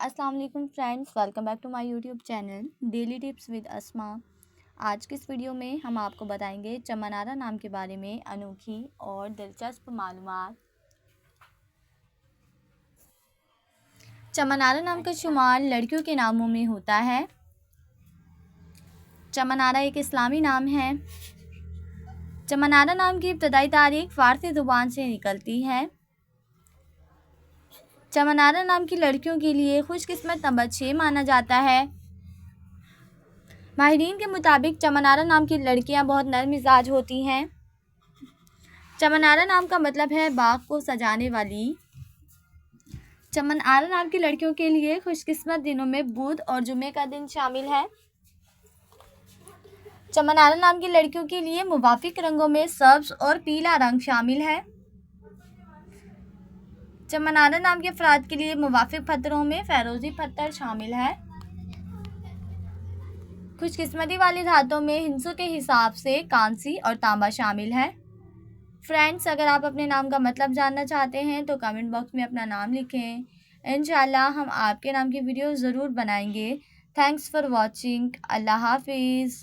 अस्सलाम वालेकुम friends, welcome back to my YouTube channel daily tips with Asma. आज की इस वीडियो में हम आपको बताएंगे चमनारा नाम के बारे में अनोखी और दिलचस्प मालूमात। चमनारा नाम का शुमार लड़कियों के नामों में होता है। चमनारा एक इस्लामी नाम है। चमनारा नाम की इब्तदाई तारीख फ़ारसी ज़ुबान से निकलती है। चमनारा नाम की लड़कियों के लिए खुशकिस्मत नंबर 6 माना जाता है। माहिरीन के मुताबिक चमनारा नाम की लड़कियां बहुत नर्म मिजाज होती हैं। चमनारा नाम का मतलब है बाग को सजाने वाली। चमनारा नाम की लड़कियों के लिए खुशकिस्मत दिनों में बुध और जुमे का दिन शामिल है। चमनारा नाम की लड़कियों के लिए मुवाफिक रंगों में सब्ज और पीला रंग शामिल है। चमनारा नाम के अफराद के लिए मुवाफिक पत्थरों में फ़िरोज़ी पत्थर शामिल है। खुशकिस्मती वाली धातों में हिंसों के हिसाब से कांसी और तांबा शामिल है। फ्रेंड्स, अगर आप अपने नाम का मतलब जानना चाहते हैं तो कमेंट बॉक्स में अपना नाम लिखें। इंशाल्लाह हम आपके नाम की वीडियो ज़रूर बनाएंगे। Thanks for watching. अल्लाह हाफिज़।